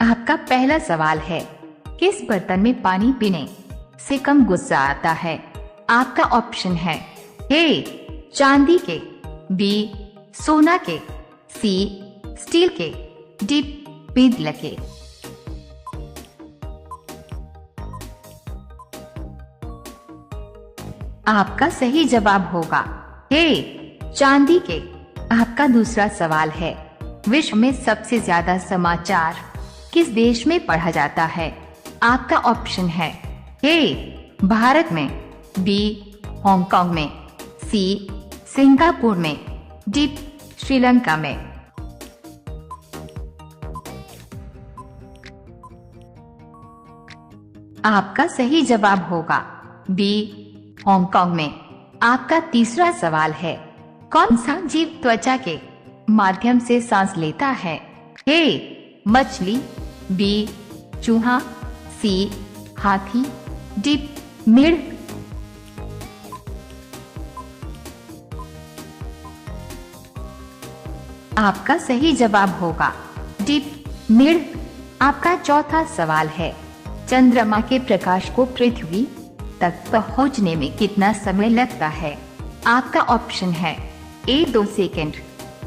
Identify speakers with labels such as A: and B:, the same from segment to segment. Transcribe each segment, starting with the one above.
A: आपका पहला सवाल है, किस बर्तन में पानी पीने से कम गुस्सा आता है? आपका ऑप्शन है ए चांदी के, बी सोना के, सी स्टील के, डी पीतल के। आपका सही जवाब होगा ए चांदी के। आपका दूसरा सवाल है, विश्व में सबसे ज्यादा समाचार किस देश में पढ़ा जाता है? आपका ऑप्शन है ए भारत में, बी हांगकांग में, सी सिंगापुर में, डी श्रीलंका में। आपका सही जवाब होगा बी हांगकांग में। आपका तीसरा सवाल है, कौन सा जीव त्वचा के माध्यम से सांस लेता है? ए मछली, बी चूहा, सी हाथी, डी मेढ़। आपका सही जवाब होगा डी मेढ़। आपका चौथा सवाल है, चंद्रमा के प्रकाश को पृथ्वी तक पहुंचने में कितना समय लगता है? आपका ऑप्शन है ए 2 सेकंड,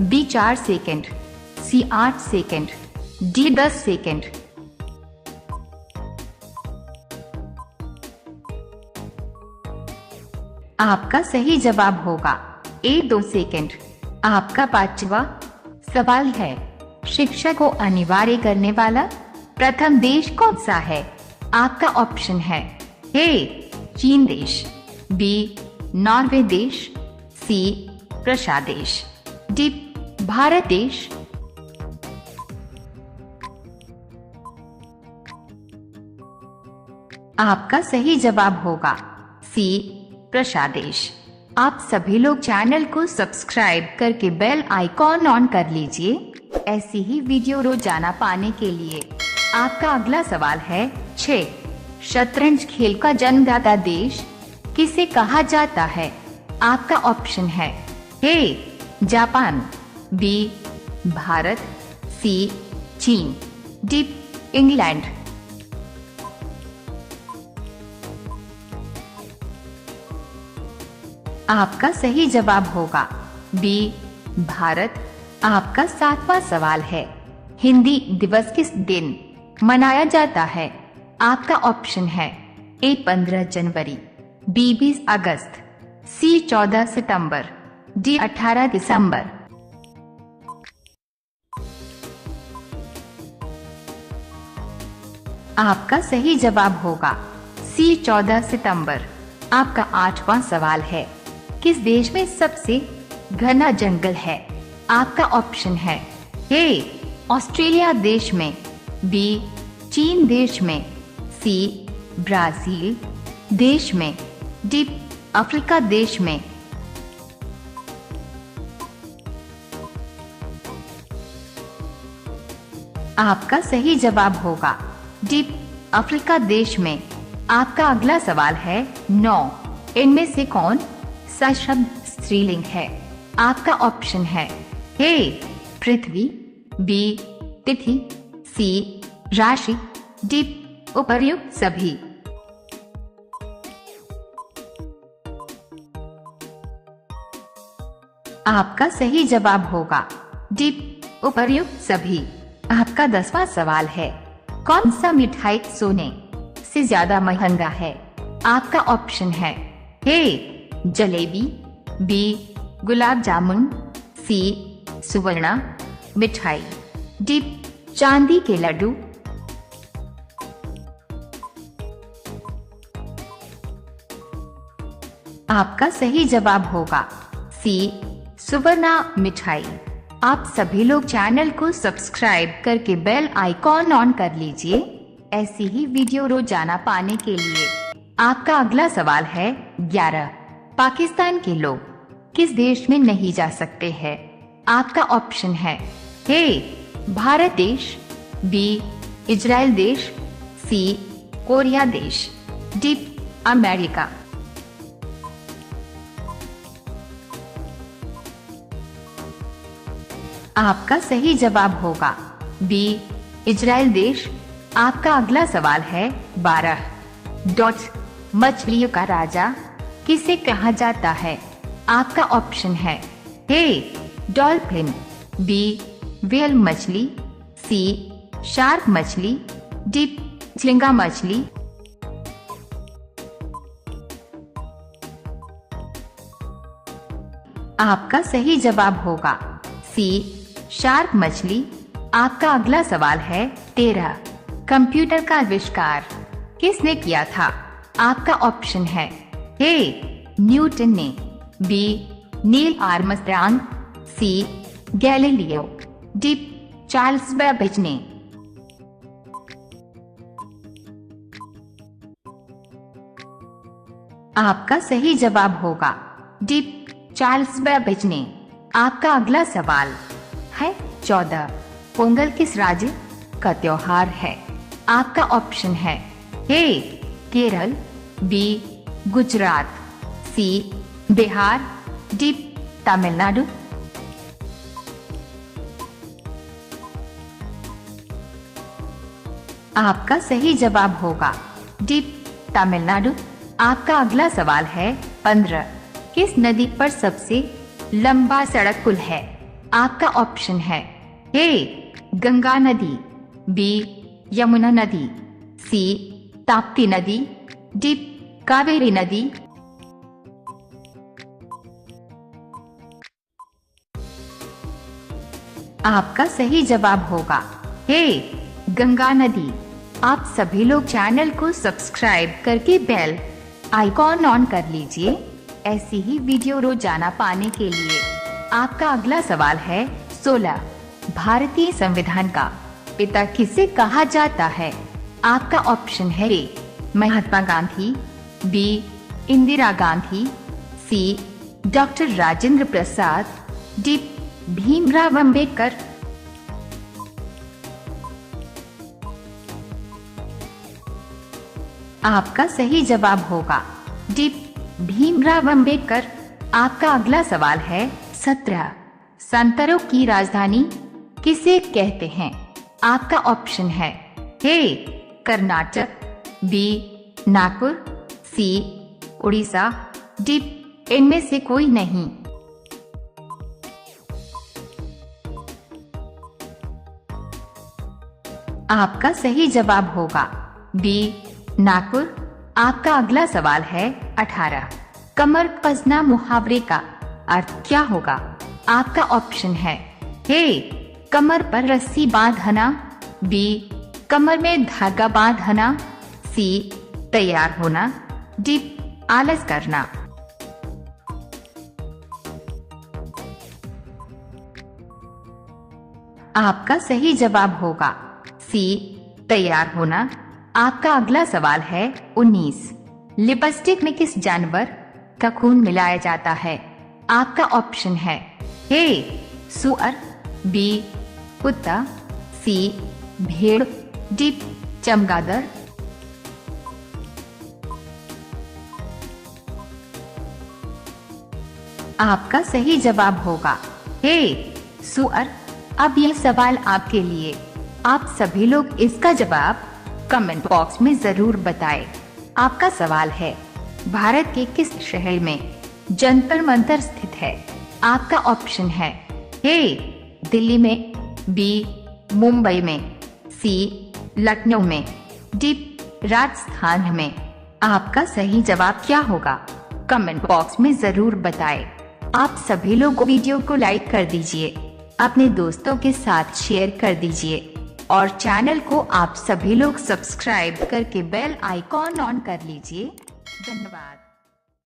A: बी 4 सेकंड, सी 8 सेकंड, डी 10 सेकंड। आपका सही जवाब होगा ए 2 सेकंड। आपका पांचवा सवाल है, शिक्षा को अनिवार्य करने वाला प्रथम देश कौन सा है? आपका ऑप्शन है ए चीन देश, बी नॉर्वे देश, सी रशिया देश, डी भारत देश। आपका सही जवाब होगा सी रशिया देश। आप सभी लोग चैनल को सब्सक्राइब करके बेल आइकॉन ऑन कर लीजिए ऐसी ही वीडियो रोजाना पाने के लिए। आपका अगला सवाल है 6, शतरंज खेल का जन्मदाता देश किसे कहा जाता है? आपका ऑप्शन है ए जापान, बी भारत, सी चीन, डी इंग्लैंड। आपका सही जवाब होगा बी भारत। आपका 7वां सवाल है, हिंदी दिवस किस दिन मनाया जाता है? आपका ऑप्शन है ए 15 जनवरी, बी 20 अगस्त, सी 14 सितंबर, डी 18 दिसंबर। आपका सही जवाब होगा सी 14 सितंबर। आपका 8वां सवाल है, किस देश में सबसे घना जंगल है? आपका ऑप्शन है ए ऑस्ट्रेलिया देश में, बी चीन देश में, सी ब्राजील देश में, डी अफ्रीका देश में। आपका सही जवाब होगा डी अफ्रीका देश में। आपका अगला सवाल है 9, इनमें से कौन सा शब्द स्त्रीलिंग है? आपका ऑप्शन है ए पृथ्वी, बी तिथि, सी राशि, डी उपर्युक्त सभी। आपका सही जवाब होगा डी उपर्युक्त सभी। आपका 10वां सवाल है, कौन सा मिठाई सोने से ज्यादा महंगा है? आपका ऑप्शन है ए जलेबी, बी गुलाब जामुन, सी सुवर्णा मिठाई, डी चांदी के लड्डू। आपका सही जवाब होगा सी सुवर्णा मिठाई। आप सभी लोग चैनल को सब्सक्राइब करके बेल आइकॉन ऑन कर लीजिए ऐसी ही वीडियो रोजाना पाने के लिए। आपका अगला सवाल है 11, पाकिस्तान के लोग किस देश में नहीं जा सकते हैं? आपका ऑप्शन है ए भारत देश, बी इजराइल देश, सी कोरिया देश, डी अमेरिका। आपका सही जवाब होगा बी इजराइल देश। आपका अगला सवाल है 12 डॉट मछलियों का राजा किसे कहा जाता है? आपका ऑप्शन है ए डॉल्फिन, बी व्हेल मछली, सी शार्क मछली, डी झींगा मछली। आपका सही जवाब होगा सी शार्क मछली। आपका अगला सवाल है 13 कंप्यूटर का आविष्कार किसने किया था? आपका ऑप्शन है ए न्यूटन ने, बी नील आर्मस्ट्रांग, सी गैलीलियो, डी चार्ल्स बेबेज ने। आपका सही जवाब होगा डी चार्ल्स बेबेज ने। आपका अगला सवाल है 14 पोंगल किस राज्य का त्योहार है? आपका ऑप्शन है ए केरल, बी गुजरात, सी बिहार, डी तमिलनाडु। आपका सही जवाब होगा डी तमिलनाडु। आपका अगला सवाल है 15 किस नदी पर सबसे लंबा सड़क पुल है? आपका ऑप्शन है ए गंगा नदी, बी यमुना नदी, सी ताप्ती नदी, डी कावेरी नदी। आपका सही जवाब होगा ए गंगा नदी। आप सभी लोग चैनल को सब्सक्राइब करके बेल आइकॉन ऑन कर लीजिए ऐसी ही वीडियो रोजाना पाने के लिए। आपका अगला सवाल है 16 भारतीय संविधान का पिता किसे कहा जाता है? आपका ऑप्शन है ए महात्मा गांधी, बी इंदिरा गांधी, सी डॉक्टर राजेंद्र प्रसाद, डी भीमराव अंबेडकर। आपका सही जवाब होगा डी भीमराव अंबेडकर। आपका अगला सवाल है 17 संतरों की राजधानी किसे कहते हैं? आपका ऑप्शन है ए कर्नाटक, बी नागपुर, सी उड़ीसा, डी इनमें से कोई नहीं। आपका सही जवाब होगा बी नागपुर। आपका अगला सवाल है 18 कमर कसना मुहावरे का अर्थ क्या होगा? आपका ऑप्शन है ए कमर पर रस्सी बांधना, बी कमर में धागा बांधना, सी तैयार होना, डी आलस करना। आपका सही जवाब होगा सी तैयार होना। आपका अगला सवाल है 19 लिपस्टिक में किस जानवर का खून मिलाया जाता है? आपका ऑप्शन है ए सुअर, बी कुत्ता, सी भेड़, डी चमगादड़। आपका सही जवाब होगा ए सुअर। अब यह सवाल आपके लिए। आप सभी लोग इसका जवाब कमेंट बॉक्स में जरूर बताएं। आपका सवाल है भारत के किस शहर में जंतर मंतर स्थित है? आपका ऑप्शन है ए दिल्ली में, बी मुंबई में, सी लखनऊ में, डी राजस्थान में। आपका सही जवाब क्या होगा? कमेंट बॉक्स में जरूर बताएं। आप सभी लोग वीडियो को लाइक कर दीजिए, अपने दोस्तों के साथ शेयर कर दीजिए और चैनल को आप सभी लोग सब्सक्राइब करके बेल आइकॉन ऑन कर लीजिए। धन्यवाद।